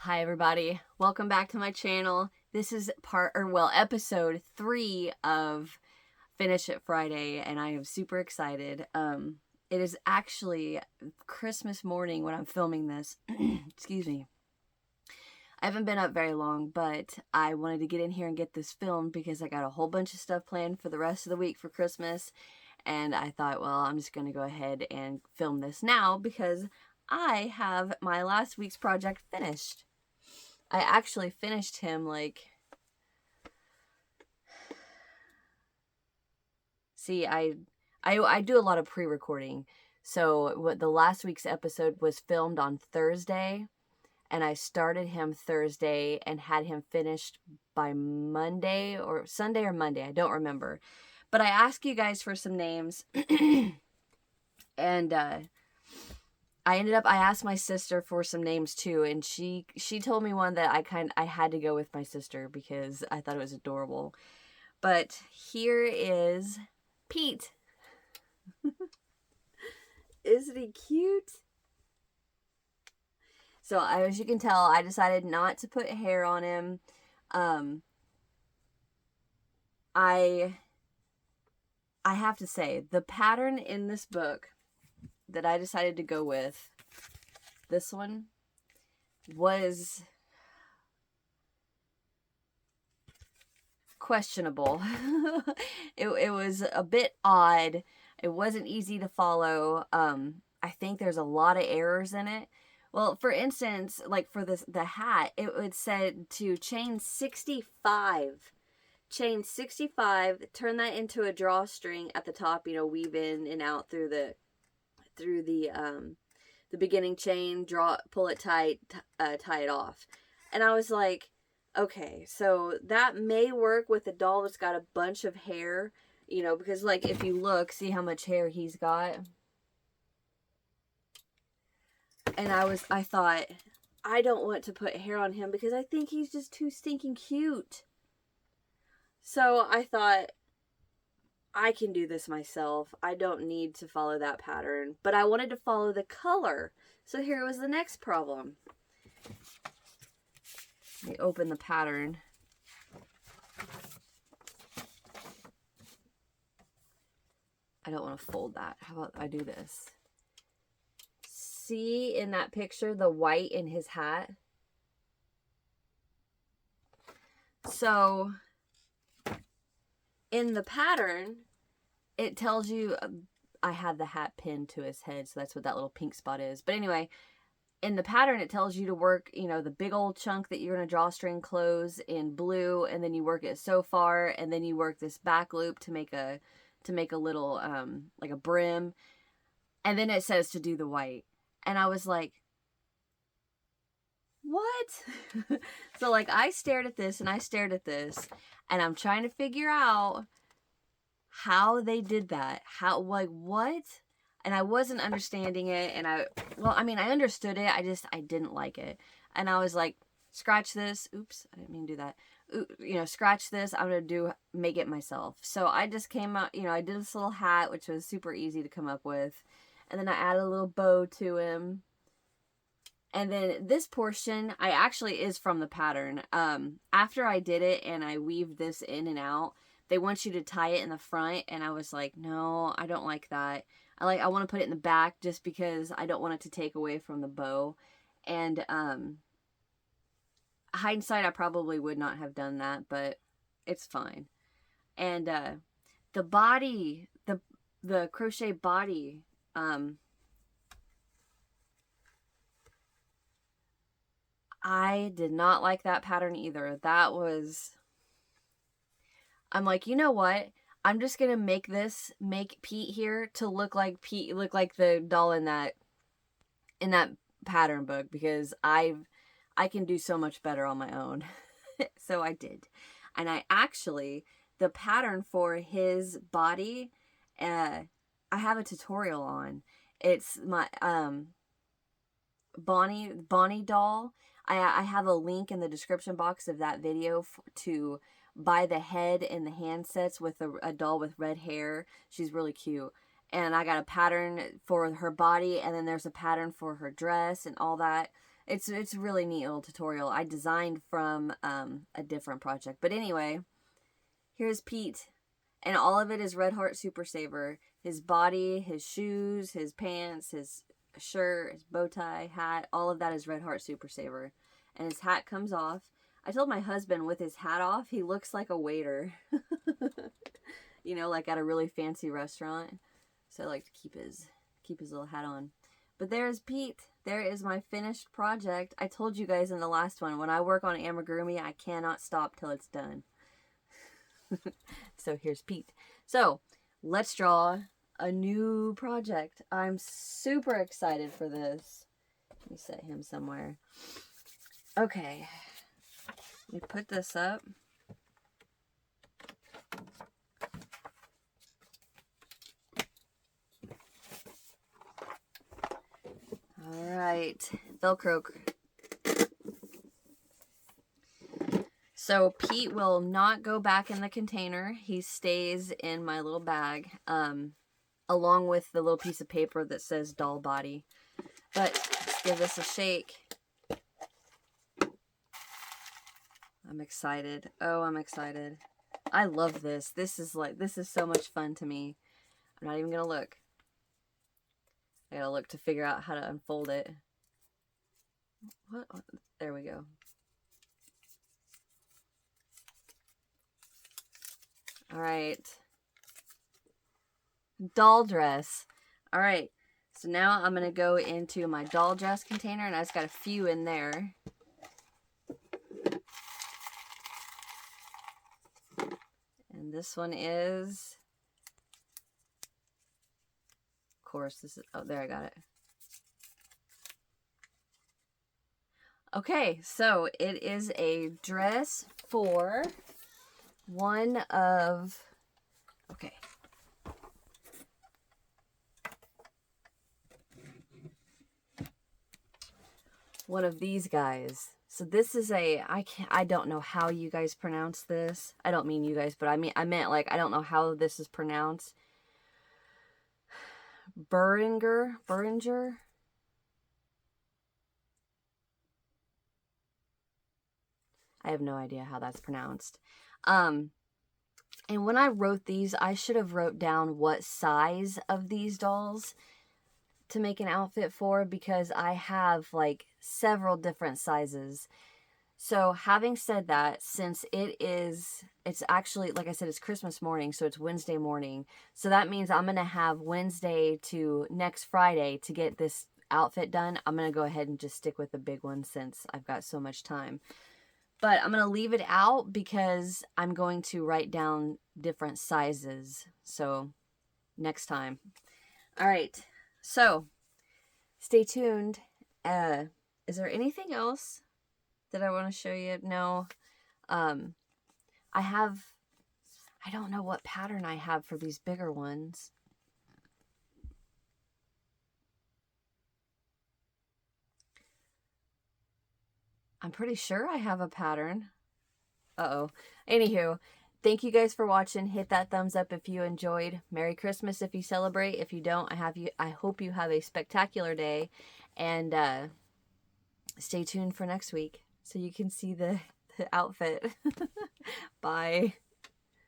Hi everybody, welcome back to my channel. This is episode 3 of Finish It Friday, and I am super excited. It is actually Christmas morning when I'm filming this. Excuse me. I haven't been up very long, but I wanted to get in here and get this filmed because I got a whole bunch of stuff planned for the rest of the week for Christmas, and I thought, well, I'm just going to go ahead and film this now because I have my last week's project finished. I actually finished him see, I do a lot of pre-recording. So what the last week's episode was filmed on Thursday, and I started him Thursday and had him finished by Monday or Sunday or Monday. I don't remember. But I asked you guys for some names and I asked my sister for some names too, and she told me one that I had to go with my sister because I thought it was adorable. But here is Pete. Isn't he cute? So as you can tell, I decided not to put hair on him. I have to say, the pattern in this book that I decided to go with, this one, was questionable. It was a bit odd. It wasn't easy to follow. I think there's a lot of errors in it. Well, for instance, like for the hat, it said to chain 65. Chain 65, turn that into a drawstring at the top, weave in and out through the beginning chain, pull it tight, tie it off. And I was like, okay, so that may work with a doll that's got a bunch of hair, because like if you look, see how much hair he's got. And I thought, I don't want to put hair on him because I think he's just too stinking cute. So I thought, I can do this myself. I don't need to follow that pattern, but I wanted to follow the color. So here was the next problem. Let me open the pattern. I don't want to fold that. How about I do this? See in that picture the white in his hat? So in the pattern, it tells you, I had the hat pinned to his head, so that's what that little pink spot is. But anyway, in the pattern, it tells you to work, the big old chunk that you're going to drawstring close in blue, and then you work it so far, and then you work this back loop to make a little, like a brim. And then it says to do the white. And I was like, what? So like I stared at this and I stared at this, and I'm trying to figure out how they did that. How, like, what? And I wasn't understanding it. And I understood it. I didn't like it. And I was like, scratch this. Oops, I didn't mean to do that. Scratch this. I'm going to make it myself. So I just came out, I did this little hat, which was super easy to come up with. And then I added a little bow to him. And then this portion, is from the pattern. After I did it and I weaved this in and out, they want you to tie it in the front, and I was like, no, I don't like that. I want to put it in the back just because I don't want it to take away from the bow. And hindsight, I probably would not have done that, but it's fine. And the body, the crochet body, I did not like that pattern either. I'm like, you know what? I'm just going to make Pete here to look like the doll in that pattern book, because I can do so much better on my own. So I did. And the pattern for his body, I have a tutorial on. It's my Bonnie doll. I have a link in the description box of that video to buy the head and the hand sets with a doll with red hair. She's really cute. And I got a pattern for her body, and then there's a pattern for her dress and all that. It's a really neat little tutorial I designed from a different project. But anyway, here's Pete. And all of it is Red Heart Super Saver. His body, his shoes, his pants, his shirt, his bow tie, hat, all of that is Red Heart Super Saver. And his hat comes off. I told my husband with his hat off, he looks like a waiter. You know, like at a really fancy restaurant. So I like to keep his little hat on. But there's Pete. There is my finished project. I told you guys in the last one, when I work on amigurumi, I cannot stop till it's done. So here's Pete. So let's draw a new project. I'm super excited for this. Let me set him somewhere. Okay. Let me put this up. All right. Velcro. So Pete will not go back in the container. He stays in my little bag, along with the little piece of paper that says doll body. But let's give this a shake. I'm excited. Oh, I'm excited. I love this. This is so much fun to me. I'm not even gonna look. I gotta look to figure out how to unfold it. What? There we go. All right. Doll dress. All right. So now I'm going to go into my doll dress container, and I just got a few in there. And this one is, of course, this is, oh, there, I got it. Okay, so it is a dress for one of, okay. One of these guys. So this is a, I don't know how you guys pronounce this. I don't mean you guys, but I meant like, I don't know how this is pronounced. Beringer. I have no idea how that's pronounced. And when I wrote these, I should have wrote down what size of these dolls to make an outfit for, because I have like several different sizes. So having said that, since it's actually, like I said, it's Christmas morning, so it's Wednesday morning. So that means I'm going to have Wednesday to next Friday to get this outfit done. I'm going to go ahead and just stick with the big one since I've got so much time. But I'm going to leave it out because I'm going to write down different sizes. So next time. All right. So stay tuned. Is there anything else that I want to show you? No. I don't know what pattern I have for these bigger ones. I'm pretty sure I have a pattern. Uh-oh. Anywho, thank you guys for watching. Hit that thumbs up if you enjoyed. Merry Christmas if you celebrate. If you don't, I hope you have a spectacular day. And stay tuned for next week so you can see the outfit. Bye.